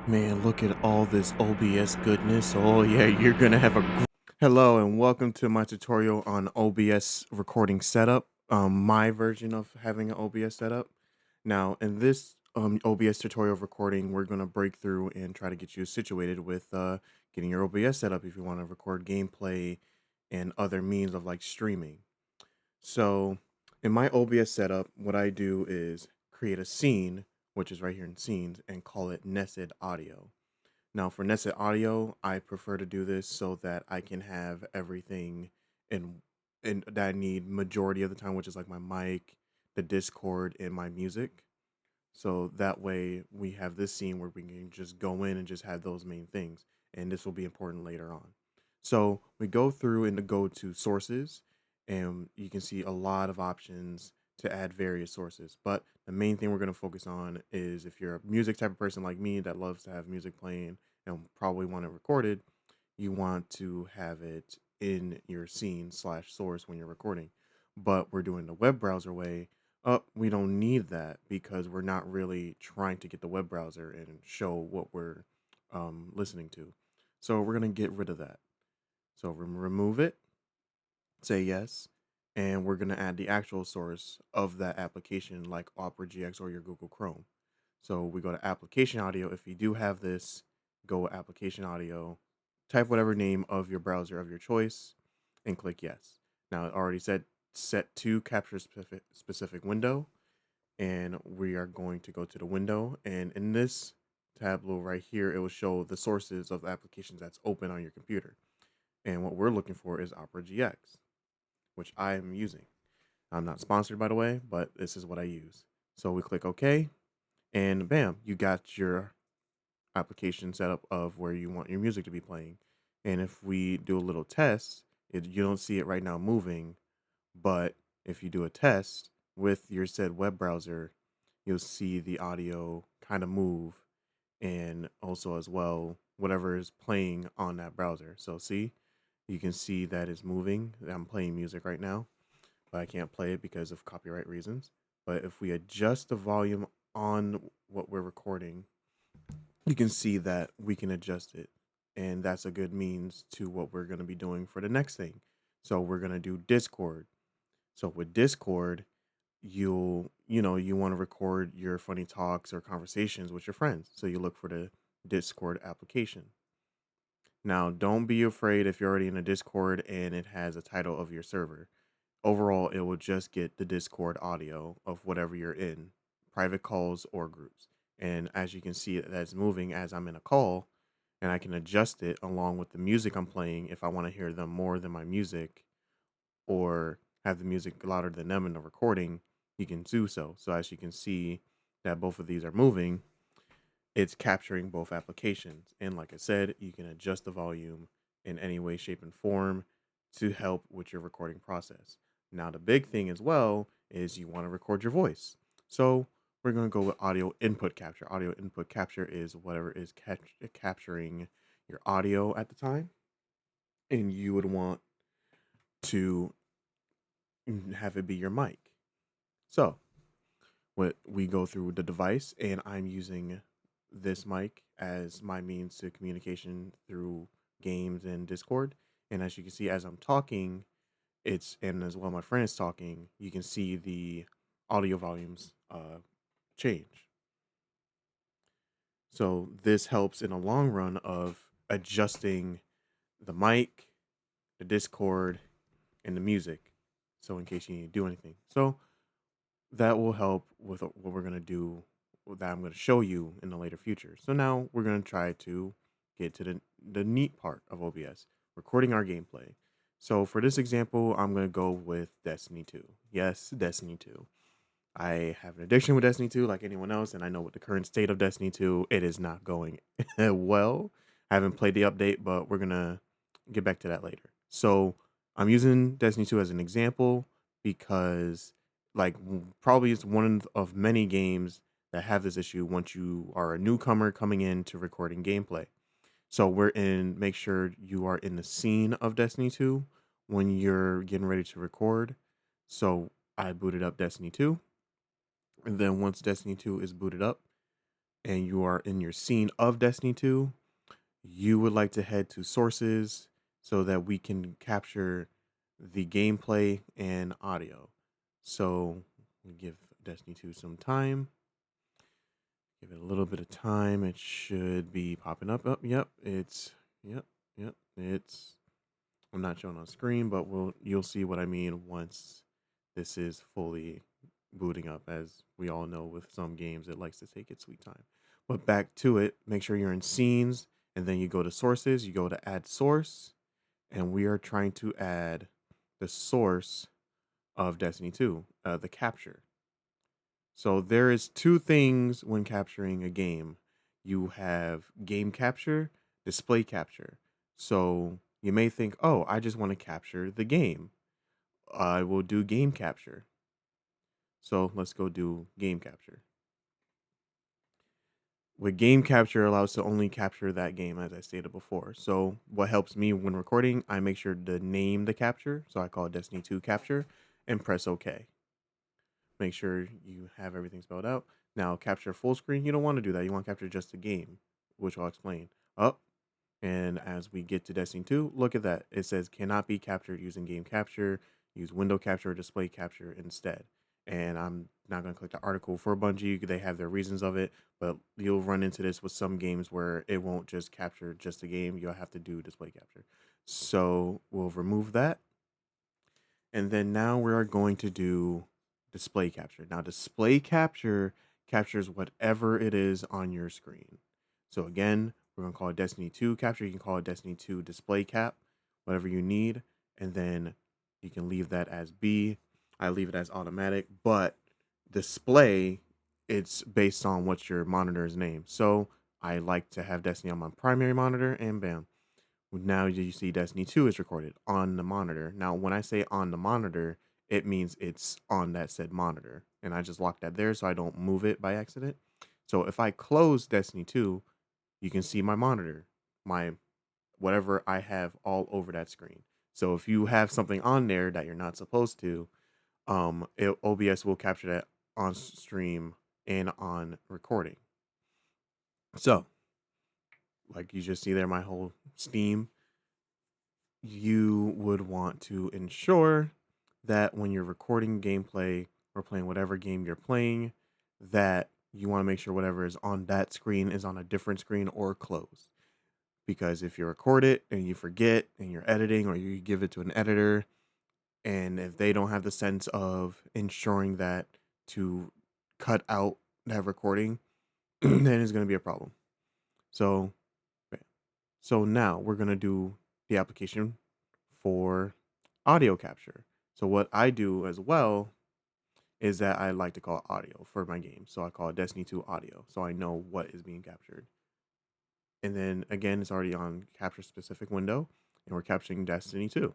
Man, look at all this OBS goodness. Oh yeah, you're gonna have a hello and welcome to my tutorial on OBS recording setup. My version of having an OBS setup. Now, in this OBS tutorial recording, we're gonna break through and try to get you situated with getting your OBS set up if you want to record gameplay and other means of like streaming. So, in my OBS setup, what I do is create a scene, which is right here in scenes, and call it nested audio. Now, for nested audio, I prefer to do this so that I can have everything in that I need majority of the time, which is like my mic, the Discord, and my music. So that way we have this scene where we can just go in and just have those main things. And this will be important later on. So we go through and go to sources, and you can see a lot of options to add various sources. But the main thing we're going to focus on is if you're a music type of person like me that loves to have music playing and probably want it recorded, you want to have it in your scene slash source when you're recording. But we're doing the web browser way. We don't need that because we're not really trying to get the web browser and show what we're listening to. So we're going to get rid of that. So remove it, say yes, and we're going to add the actual source of that application like Opera GX or your Google Chrome. So we go to application audio. If you do have this, go application audio, type whatever name of your browser of your choice, and click yes. Now it already said set to capture specific window, and we are going to go to the window. And in this tableau right here, it will show the sources of the applications that's open on your computer. And what we're looking for is Opera GX, which I am using. I'm not sponsored, by the way, but this is what I use. So we click OK, and bam, you got your application setup of where you want your music to be playing. And if we do a little test, you don't see it right now moving, but if you do a test with your said web browser, you'll see the audio kind of move, and also as well whatever is playing on that browser. So see, you can see that it's moving. I'm playing music right now, but I can't play it because of copyright reasons. But if we adjust the volume on what we're recording, you can see that we can adjust it. And that's a good means to what we're going to be doing for the next thing. So we're going to do Discord. So with Discord, you want to record your funny talks or conversations with your friends. So you look for the Discord application. Now, don't be afraid if you're already in a Discord and it has a title of your server. Overall, it will just get the Discord audio of whatever you're in, private calls or groups. And as you can see, that's moving as I'm in a call, and I can adjust it along with the music I'm playing if I want to hear them more than my music or have the music louder than them in the recording, you can do so. So as you can see that both of these are moving, it's capturing both applications. And like I said, you can adjust the volume in any way, shape, and form to help with your recording process. Now, the big thing as well is you want to record your voice. So we're going to go with audio input capture. Audio input capture is whatever is capturing your audio at the time. And you would want to have it be your mic. So what we go through the device, and I'm using this mic as my means to communication through games and Discord. And as you can see, as I'm talking, and as well my friend is talking, you can see the audio volumes change. So this helps in the long run of adjusting the mic, the Discord, and the music. So in case you need to do anything. So that will help with what we're going to do that I'm going to show you in the later future. So now we're going to try to get to the neat part of OBS, recording our gameplay. So for this example, I'm going to go with Destiny 2. Yes, Destiny 2. I have an addiction with Destiny 2 like anyone else, and I know with the current state of Destiny 2, it is not going well. I haven't played the update, but we're going to get back to that later. So I'm using Destiny 2 as an example because like probably it's one of many games that have this issue once you are a newcomer coming in to recording gameplay. So make sure you are in the scene of Destiny 2 when you're getting ready to record. So I booted up Destiny 2. And then once Destiny 2 is booted up, and you are in your scene of Destiny 2, you would like to head to sources so that we can capture the gameplay and audio. So we give Destiny 2 some time. Give it a little bit of time. It should be popping up. Oh, yep. Yep. It's, I'm not showing on screen, but you'll see what I mean once this is fully booting up. As we all know, with some games, it likes to take its sweet time. But back to it, make sure you're in scenes, and then you go to sources, you go to add source, and we are trying to add the source of Destiny 2, the capture. So there is two things when capturing a game. You have game capture, display capture. So you may think, oh, I just want to capture the game. I will do game capture. So let's go do game capture. With game capture allows to only capture that game, as I stated before. So what helps me when recording, I make sure to name the capture. So I call it Destiny 2 capture and press OK. Make sure you have everything spelled out. Now capture full screen. You don't want to do that. You want to capture just the game, which I'll explain. Up. And as we get to Destiny 2, look at that. It says cannot be captured using game capture. Use window capture or display capture instead. And I'm not going to click the article for Bungie. They have their reasons of it, but you'll run into this with some games where it won't just capture just the game. You'll have to do display capture. So we'll remove that. And then now we are going to do display capture. Now, display capture captures whatever it is on your screen. So again, we're going to call it Destiny 2 capture. You can call it Destiny 2 display cap, whatever you need. And then you can leave that as B. I leave it as automatic, but display, it's based on what your monitor's name. So I like to have Destiny on my primary monitor, and bam. Now you see Destiny 2 is recorded on the monitor. Now, when I say on the monitor, it means it's on that said monitor. And I just lock that there so I don't move it by accident. So if I close Destiny 2, you can see my monitor, my whatever I have all over that screen. So if you have something on there that you're not supposed to, OBS will capture that on stream and on recording. So, like you just see there, my whole Steam, you would want to ensure that when you're recording gameplay or playing whatever game you're playing, that you want to make sure whatever is on that screen is on a different screen or closed. Because if you record it and you forget and you're editing, or you give it to an editor, and if they don't have the sense of ensuring that to cut out that recording, then it's going to be a problem. So, so now we're going to do the application for audio capture. So what I do as well is that I like to call audio for my game. So I call it Destiny 2 audio. So I know what is being captured. And then again, it's already on capture specific window, and we're capturing Destiny 2.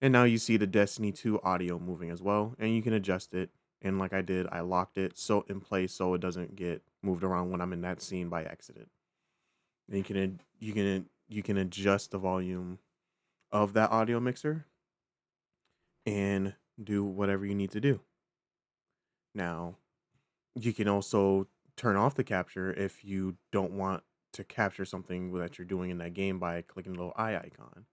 And now you see the Destiny 2 audio moving as well, and you can adjust it. And like I did, I locked it so in place so it doesn't get moved around when I'm in that scene by accident. And you can adjust the volume of that audio mixer and do whatever you need to do. Now, you can also turn off the capture if you don't want to capture something that you're doing in that game by clicking the little eye icon.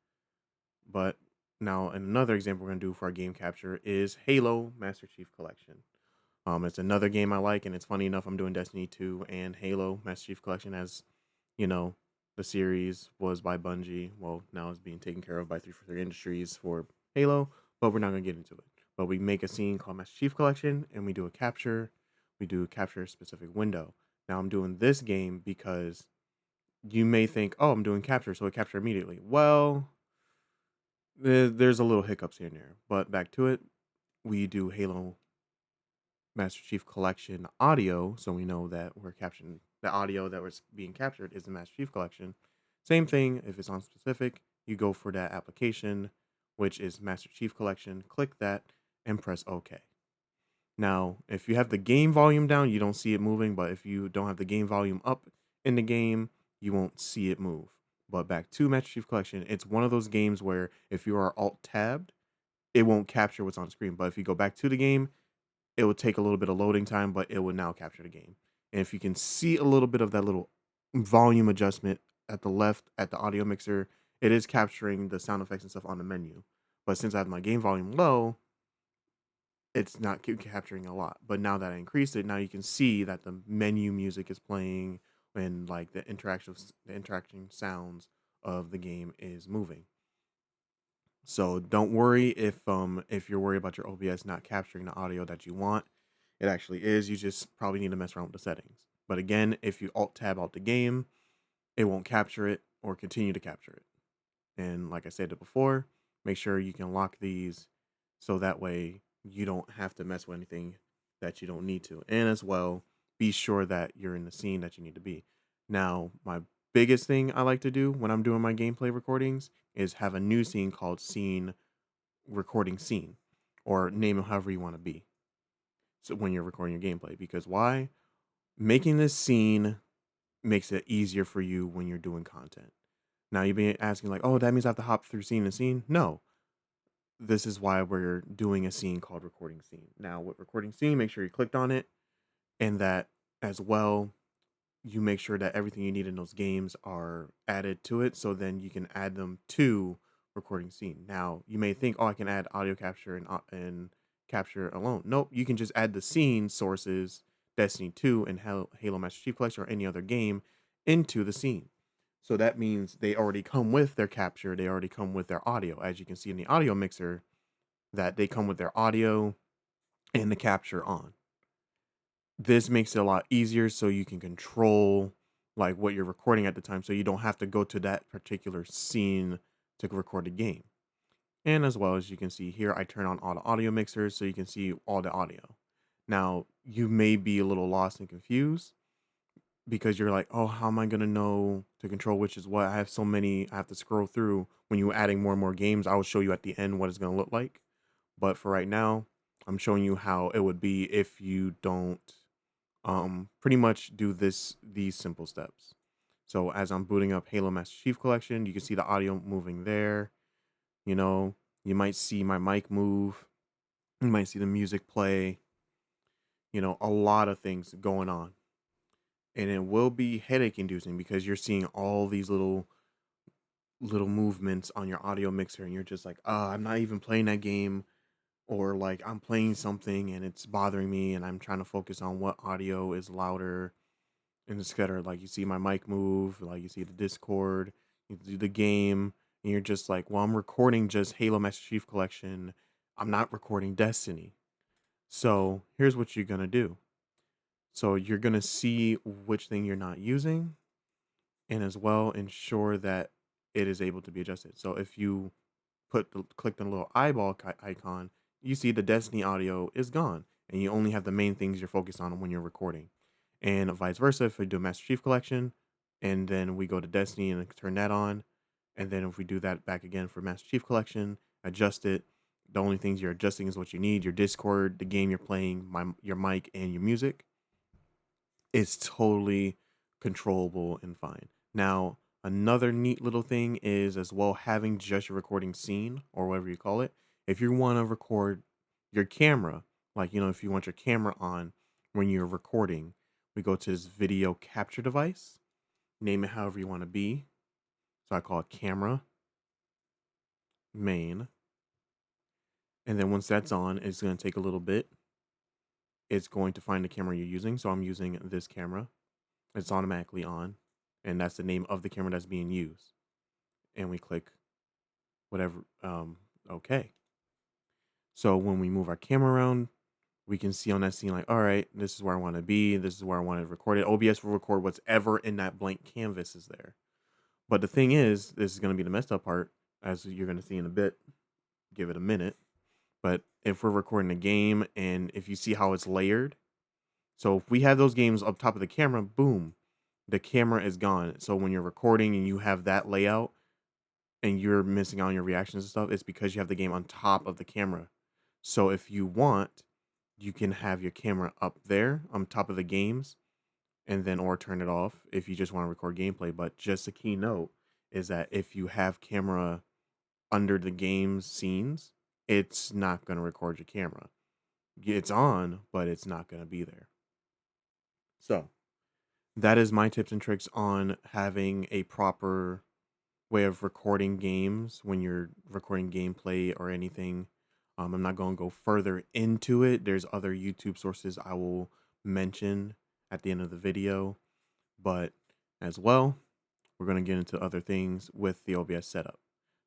But now, another example we're going to do for our game capture is Halo Master Chief Collection. It's another game I like, and it's funny enough, I'm doing Destiny 2 and Halo Master Chief Collection, as you know, the series was by Bungie. Well, now it's being taken care of by 343 Industries for Halo, but we're not going to get into it. But we make a scene called Master Chief Collection, and we do a capture. We do a capture a specific window. Now I'm doing this game because you may think, oh, I'm doing capture, so it capture immediately. Well, there's a little hiccups here and there, but back to it. We do Halo Master Chief Collection audio, so we know that we're capturing the audio that was being captured is the Master Chief Collection. Same thing, if it's on specific, you go for that application, which is Master Chief Collection, click that, and press OK. Now, if you have the game volume down, you don't see it moving, but if you don't have the game volume up in the game, you won't see it move. But back to Master Chief Collection, it's one of those games where if you are alt-tabbed, it won't capture what's on screen. But if you go back to the game, it will take a little bit of loading time, but it will now capture the game. And if you can see a little bit of that little volume adjustment at the left at the audio mixer, it is capturing the sound effects and stuff on the menu. But since I have my game volume low, it's not capturing a lot. But now that I increased it, now you can see that the menu music is playing and like the interaction sounds of the game is moving. So don't worry if you're worried about your OBS not capturing the audio that you want. It actually is. You just probably need to mess around with the settings. But again, if you alt tab out the game, it won't capture it or continue to capture it. And like I said it before, make sure you can lock these so that way you don't have to mess with anything that you don't need to. And as well, be sure that you're in the scene that you need to be. Now, my biggest thing I like to do when I'm doing my gameplay recordings is have a new scene called scene recording scene, or name it however you want to be. So when you're recording your gameplay, because why? Making this scene makes it easier for you when you're doing content. Now you've been asking like, oh, that means I have to hop through scene to scene. No, this is why we're doing a scene called recording scene. Now with recording scene, make sure you clicked on it, and that as well, you make sure that everything you need in those games are added to it, so then you can add them to recording scene. Now you may think, oh, I can add audio capture and capture alone. Nope, you can just add the scene sources, Destiny 2 and Halo Master Chief Collection or any other game into the scene. So that means they already come with their capture, they already come with their audio. As you can see in the audio mixer, that they come with their audio and the capture on. This makes it a lot easier so you can control like what you're recording at the time so you don't have to go to that particular scene to record the game. And as well as you can see here, I turn on all the audio mixers so you can see all the audio. Now, you may be a little lost and confused because you're like, oh, how am I going to know to control which is what? I have so many, I have to scroll through. When you're adding more and more games, I will show you at the end what it's going to look like. But for right now, I'm showing you how it would be if you don't pretty much do these simple steps. So as I'm booting up Halo Master Chief Collection, you can see the audio moving there. You know, you might see my mic move. You might see the music play. You know, a lot of things going on. And it will be headache inducing because you're seeing all these little movements on your audio mixer and you're just like, I'm not even playing that game, or like I'm playing something and it's bothering me and I'm trying to focus on what audio is louder and etc. Like you see my mic move, like you see the Discord, you do the game, and you're just like, well, I'm recording just Halo Master Chief Collection. I'm not recording Destiny. So here's what you're gonna do. So you're gonna see which thing you're not using, and as well ensure that it is able to be adjusted. So if you click the little eyeball icon, you see the Destiny audio is gone, and you only have the main things you're focused on when you're recording. And vice versa, if we do a Master Chief Collection, and then we go to Destiny and turn that on, and then if we do that back again for Master Chief Collection, adjust it. The only things you're adjusting is what you need: your Discord, the game you're playing, your mic, and your music. It's totally controllable and fine. Now, another neat little thing is as well having just your recording scene or whatever you call it. If you want to record your camera, like, if you want your camera on when you're recording, we go to this video capture device, name it however you want to be. So I call it camera main. And then once that's on, it's going to take a little bit. It's going to find the camera you're using. So I'm using this camera. It's automatically on, and that's the name of the camera that's being used. And we click whatever, okay. So when we move our camera around, we can see on that scene like, all right, this is where I want to be. This is where I want to record it. OBS will record whatever in that blank canvas is there. But the thing is, this is going to be the messed up part, as you're going to see in a bit. Give it a minute. But if we're recording a game and if you see how it's layered, so if we have those games up top of the camera, boom, the camera is gone. So when you're recording and you have that layout and you're missing out on your reactions and stuff, it's because you have the game on top of the camera. So if you want, you can have your camera up there on top of the games and then or turn it off if you just want to record gameplay. But just a key note is that if you have camera under the game's scenes, it's not going to record your camera. It's on, but it's not going to be there. So that is my tips and tricks on having a proper way of recording games when you're recording gameplay or anything. I'm not going to go further into it. There's other YouTube sources I will mention at the end of the video, but as well, we're going to get into other things with the OBS setup.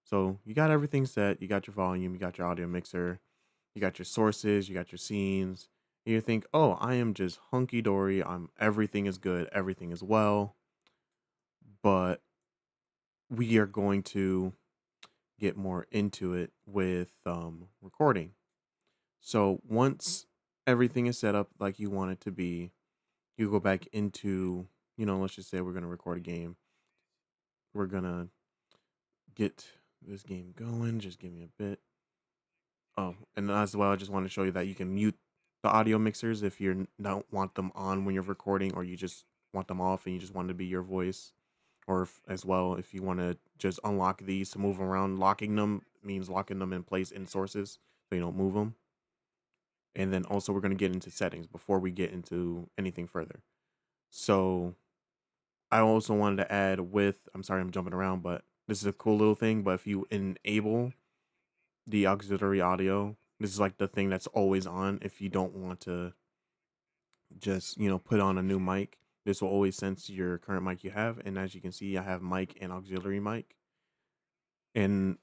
So you got everything set. You got your volume, you got your audio mixer, you got your sources, you got your scenes. And you think, oh, I am just hunky dory. Everything is good, everything is well. But we are going to get more into it with recording. So once everything is set up like you want it to be, you go back into, let's just say we're going to record a game. We're going to get this game going. Just give me a bit. Oh, and as well, I just want to show you that you can mute the audio mixers if you don't want them on when you're recording, or you just want them off and you just want it to be your voice. Or as well, if you want to just unlock these to move around, locking them means locking them in place in sources so you don't move them. And then also we're going to get into settings before we get into anything further. So I also wanted to add I'm sorry, I'm jumping around, but this is a cool little thing. But if you enable the auxiliary audio, this is like the thing that's always on. If you don't want to just, put on a new mic, this will always sense your current mic you have. And as you can see, I have mic and auxiliary mic. And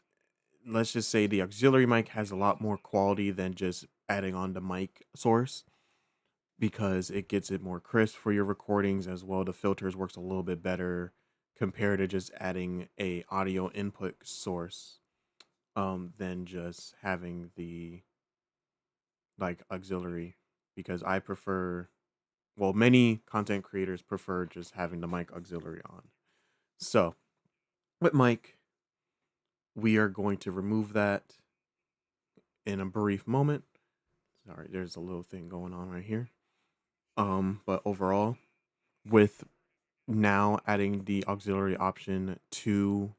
let's just say the auxiliary mic has a lot more quality than just adding on the mic source, because it gets it more crisp for your recordings as well. The filters works a little bit better compared to just adding a audio input source than just having the like auxiliary, because I prefer, well, many content creators prefer just having the mic auxiliary on. So with mic, we are going to remove that in a brief moment. Sorry, there's a little thing going on right here. But overall, with now adding the auxiliary option to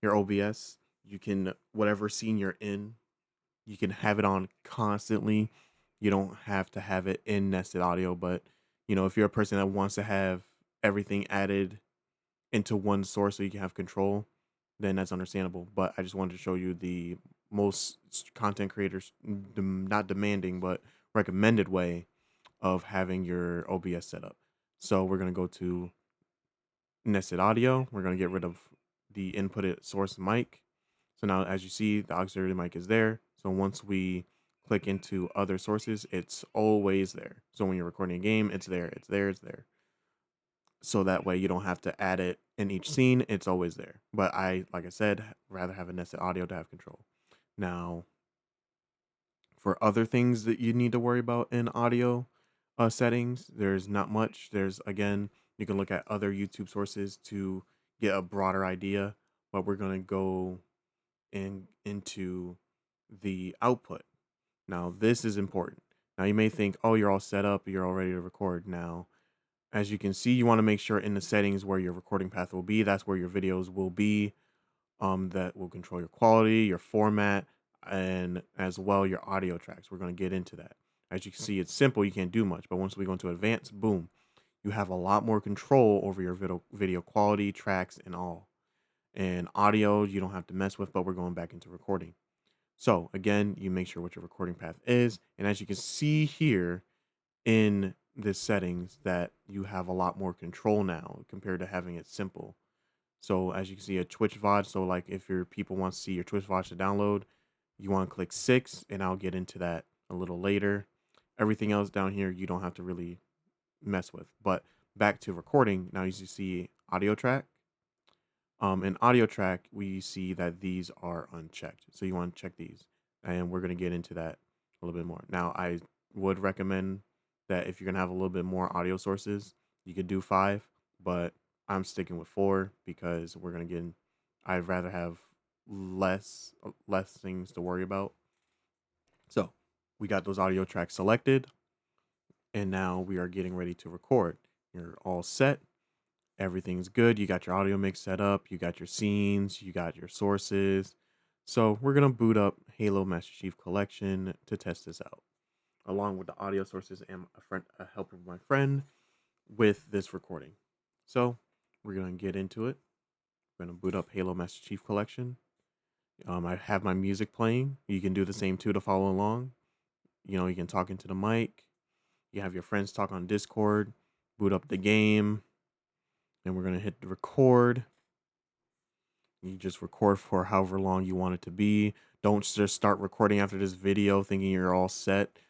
your OBS, you can, whatever scene you're in, you can have it on constantly. You don't have to have it in nested audio, but if you're a person that wants to have everything added into one source so you can have control, then that's understandable. But I just wanted to show you the most content creators not demanding but recommended way of having your OBS set up. So we're going to go to nested audio. We're going to get rid of the inputted source mic. So now, as you see, the auxiliary mic is there. So once we click into other sources, it's always there. So when you're recording a game, it's there, it's there, it's there. So that way you don't have to add it in each scene. It's always there. But like I said, rather have a nested audio to have control. Now, for other things that you need to worry about in audio settings, there's not much. Again, you can look at other YouTube sources to get a broader idea, but we're going to go into the output. Now, this is important. Now, you may think, oh, you're all set up, you're all ready to record. Now, as you can see, you want to make sure in the settings where your recording path will be, that's where your videos will be. That will control your quality, your format, and as well your audio tracks. We're going to get into that. As you can see, it's simple. You can't do much, but once we go into advanced, boom, you have a lot more control over your video quality, tracks, and all. And audio, you don't have to mess with, but we're going back into recording. So again, you make sure what your recording path is, and as you can see here in the settings, that you have a lot more control now compared to having it simple. So as you can see, a Twitch VOD. So like if your people want to see your Twitch VOD to download, you want to click 6, and I'll get into that a little later. Everything else down here, you don't have to really mess with. But back to recording, now you see audio track. In audio track, we see that these are unchecked. So you want to check these, and we're going to get into that a little bit more. Now, I would recommend that if you're going to have a little bit more audio sources, you could do 5, but I'm sticking with 4 because we're going to get in. I'd rather have less things to worry about. So we got those audio tracks selected, and now we are getting ready to record. You're all set. Everything's good. You got your audio mix set up. You got your scenes. You got your sources. So we're going to boot up Halo Master Chief Collection to test this out, along with the audio sources and a help of my friend with this recording. So we're gonna get into it. We're gonna boot up Halo Master Chief Collection. I have my music playing. You can do the same too to follow along. You can talk into the mic. You have your friends talk on Discord. Boot up the game, and we're gonna hit the record. You just record for however long you want it to be. Don't just start recording after this video thinking you're all set.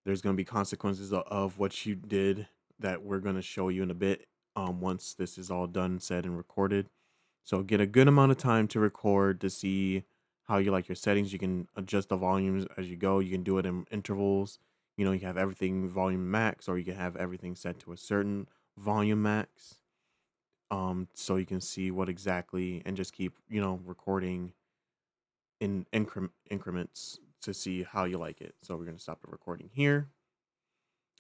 There's going to be consequences of what you did that we're going to show you in a bit once this is all done, said, and recorded. So get a good amount of time to record to see how you like your settings. You can adjust the volumes as you go. You can do it in intervals. You can have everything volume max, or you can have everything set to a certain volume max. So you can see what exactly, and just keep, recording in increments to see how you like it. So we're going to stop the recording here.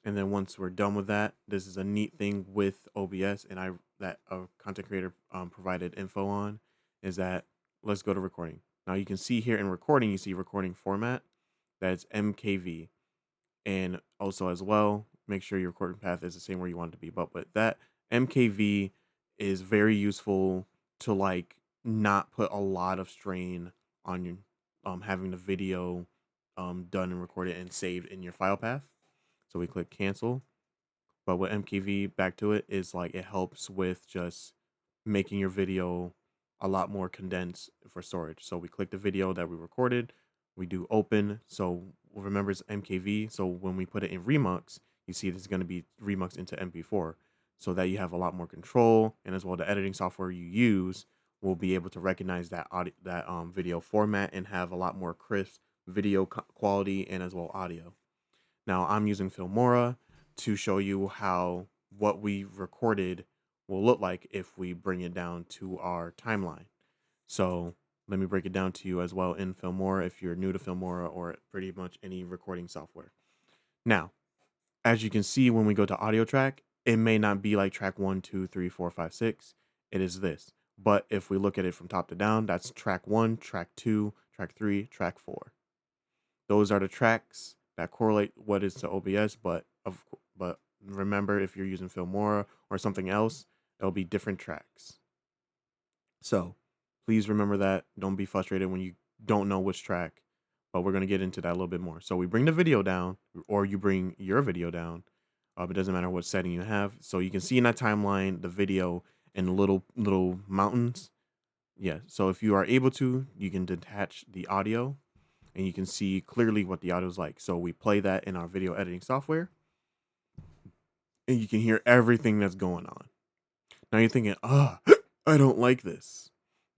And then once we're done with that, this is a neat thing with OBS, and that a content creator provided info on, is that let's go to recording. Now you can see here in recording, you see recording format, that's MKV. And also as well, make sure your recording path is the same where you want it to be. But that MKV is very useful to not put a lot of strain on you having the video done and recorded and saved in your file path. So we click cancel. But with MKV, back to it, is it helps with just making your video a lot more condensed for storage. So we click the video that we recorded, we do open. So remember it's MKV. So when we put it in Remux, you see this is going to be Remux into MP4, so that you have a lot more control, and as well the editing software you use will be able to recognize that video format and have a lot more crisp video quality and as well audio. Now I'm using Filmora to show you how what we recorded will look like if we bring it down to our timeline. So let me break it down to you as well in Filmora if you're new to Filmora or pretty much any recording software. Now, as you can see, when we go to audio track, it may not be like track 1, 2, 3, 4, 5, 6. It is this. But if we look at it from top to down, that's track 1, track 2, track 3, track 4. Those are the tracks that correlate what is to OBS, but remember, if you're using Filmora or something else, it'll be different tracks. So please remember that. Don't be frustrated when you don't know which track, but we're going to get into that a little bit more. So we bring the video down, or you bring your video down. It doesn't matter what setting you have. So you can see in that timeline the video in little mountains. Yeah. So if you are able to, you can detach the audio, and you can see clearly what the audio is like. So we play that in our video editing software, and you can hear everything that's going on. Now you're thinking, I don't like this.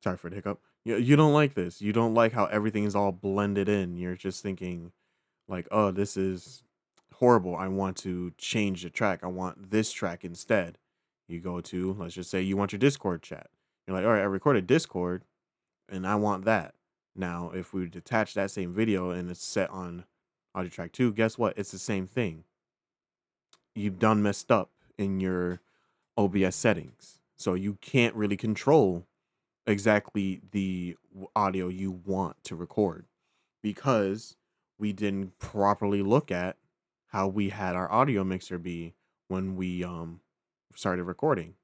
Sorry for the hiccup. You don't like this. You don't like how everything is all blended in. You're just thinking oh, this is horrible. I want to change the track. I want this track instead. You go to, let's just say you want your Discord chat. You're like, all right, I recorded Discord and I want that. Now, if we detach that same video and it's set on audio track 2, guess what? It's the same thing. You've done messed up in your OBS settings. So you can't really control exactly the audio you want to record, because we didn't properly look at how we had our audio mixer be when we started recording,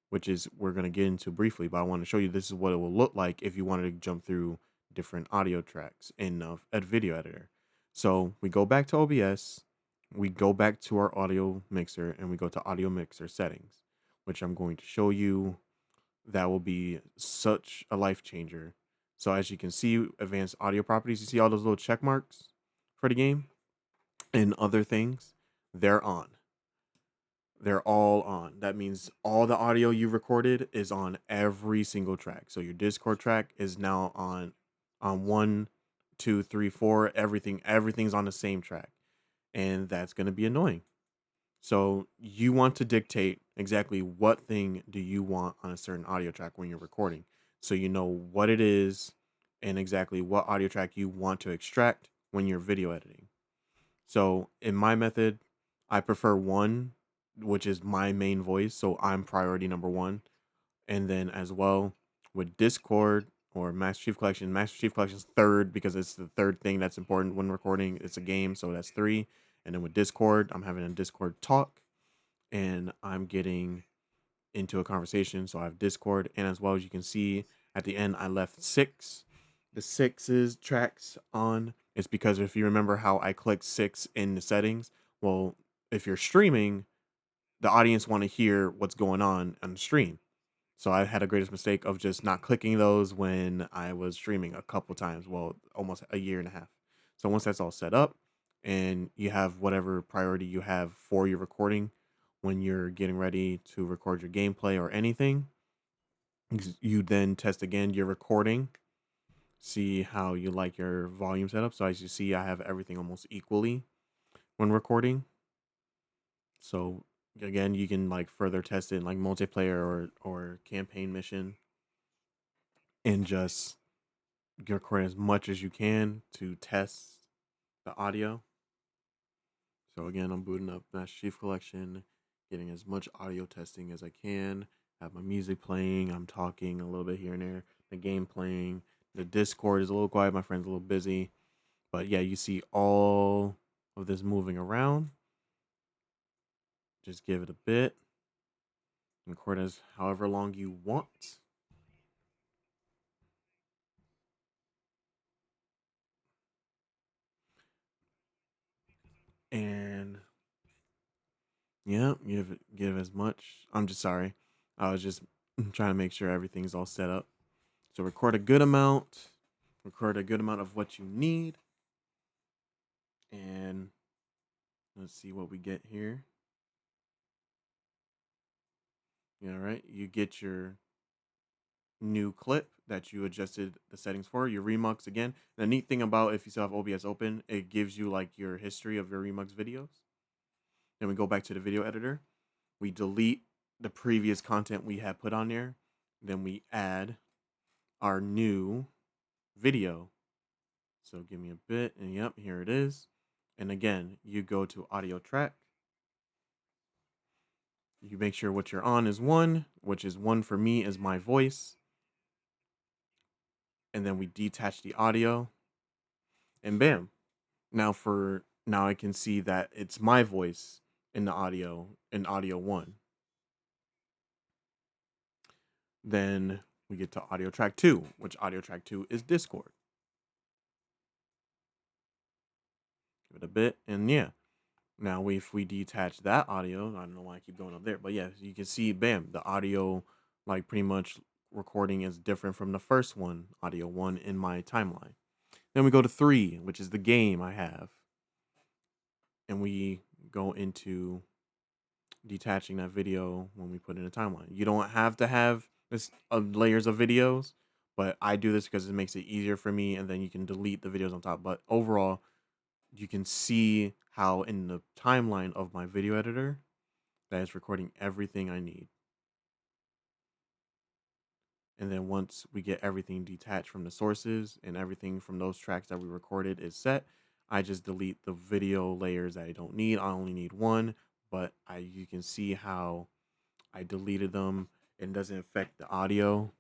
which is we're going to get into briefly, but I want to show you this is what it will look like if you wanted to jump through different audio tracks in a video editor. So we go back to OBS, we go back to our audio mixer, and we go to audio mixer settings, which I'm going to show you. That will be such a life changer. So as you can see, advanced audio properties, you see all those little check marks for the game and other things, they're on. They're all on. That means all the audio you recorded is on every single track. So your Discord track is now on 1, 2, 3, 4. Everything's on the same track. And that's going to be annoying. So you want to dictate exactly what thing do you want on a certain audio track when you're recording. So you know what it is and exactly what audio track you want to extract when you're video editing. So in my method, I prefer 1, which is my main voice. So I'm priority number 1. And then as well with Discord or Master Chief Collection, Master Chief Collection's 3rd because it's the 3rd thing that's important when recording. It's a game, so that's 3. And then with Discord, I'm having a Discord talk, and I'm getting into a conversation. So I have Discord, and as well as you can see at the end, I left the sixes tracks on. It's because if you remember how I clicked 6 in the settings, well, if you're streaming, the audience want to hear what's going on the stream. So I had a greatest mistake of just not clicking those when I was streaming a couple times, well, almost a year and a half. So once that's all set up and you have whatever priority you have for your recording when you're getting ready to record your gameplay or anything, you then test again your recording, see how you like your volume setup. So as you see, I have everything almost equally when recording. So again, you can like further test it in like multiplayer or campaign mission and just record as much as you can to test the audio. So again, I'm booting up Master Chief Collection, getting as much audio testing as I can. Have my music playing. I'm talking a little bit here and there. The game playing. The Discord is a little quiet. My friend's a little busy. But yeah, you see all of this moving around. Just give it a bit. Record as however long you want. And yeah, give as much. I'm just sorry. I was just trying to make sure everything's all set up. So record a good amount. Record a good amount of what you need. And let's see what we get here. All right, you get your new clip that you adjusted the settings for, your Remux again. The neat thing about if you still have OBS open, it gives you like your history of your Remux videos. Then we go back to the video editor. We delete the previous content we had put on there. Then we add our new video. So give me a bit, and yep, here it is. And again, you go to audio track. You make sure what you're on is 1, which is 1 for me is my voice. And then we detach the audio, and bam. Now I can see that it's my voice in the audio in audio 1. Then we get to audio track 2, which audio track 2 is Discord. Give it a bit, and yeah. Now if we detach that audio, I don't know why I keep going up there, but yeah, you can see, bam, the audio like pretty much recording is different from the first one, audio 1 in my timeline. Then we go to 3, which is the game I have. And we go into detaching that video when we put in a timeline. You don't have to have this layers of videos, but I do this because it makes it easier for me, and then you can delete the videos on top. But overall, you can see how in the timeline of my video editor that is recording everything I need. And then once we get everything detached from the sources and everything from those tracks that we recorded is set, I just delete the video layers that I don't need. I only need 1, but you can see how I deleted them and doesn't affect the audio.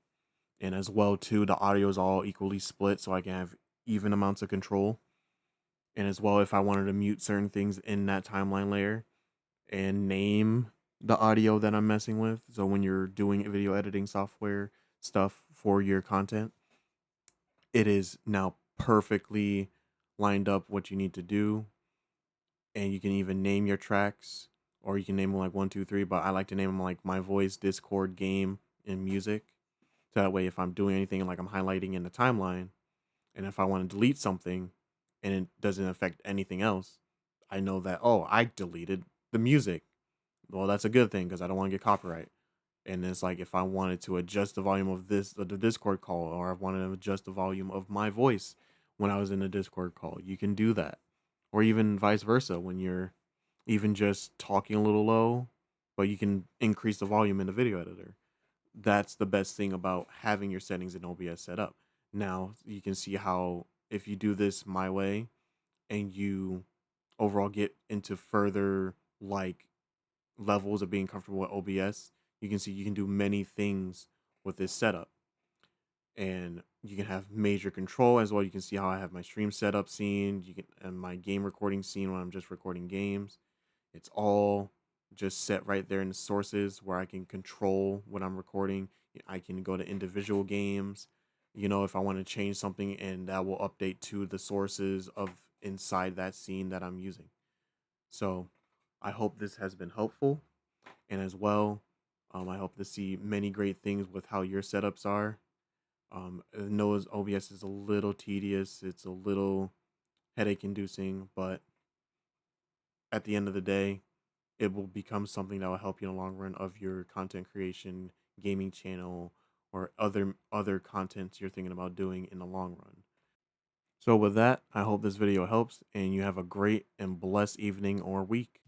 And as well too, the audio is all equally split so I can have even amounts of control. And as well, if I wanted to mute certain things in that timeline layer and name the audio that I'm messing with. So when you're doing video editing software stuff for your content, it is now perfectly lined up what you need to do. And you can even name your tracks, or you can name them like 1, 2, 3. But I like to name them like my voice, Discord, game, and music. So that way, if I'm doing anything like I'm highlighting in the timeline, and if I want to delete something and it doesn't affect anything else, I know that, oh, I deleted the music. Well, that's a good thing because I don't want to get copyright. And it's like if I wanted to adjust the volume of the Discord call, or I wanted to adjust the volume of my voice when I was in a Discord call, you can do that. Or even vice versa, when you're even just talking a little low, but you can increase the volume in the video editor. That's the best thing about having your settings in OBS set up. Now you can see how if you do this my way and you overall get into further like levels of being comfortable with OBS, you can see you can do many things with this setup. And you can have major control as well. You can see how I have my stream setup scene, you can and my game recording scene when I'm just recording games. It's all just set right there in the sources where I can control what I'm recording. I can go to individual games, if I want to change something, and that will update to the sources of inside that scene that I'm using. So I hope this has been helpful. And as well, I hope to see many great things with how your setups are. I know OBS is a little tedious, it's a little headache inducing, but at the end of the day, it will become something that will help you in the long run of your content creation, gaming channel, or other contents you're thinking about doing in the long run. So with that, I hope this video helps and you have a great and blessed evening or week.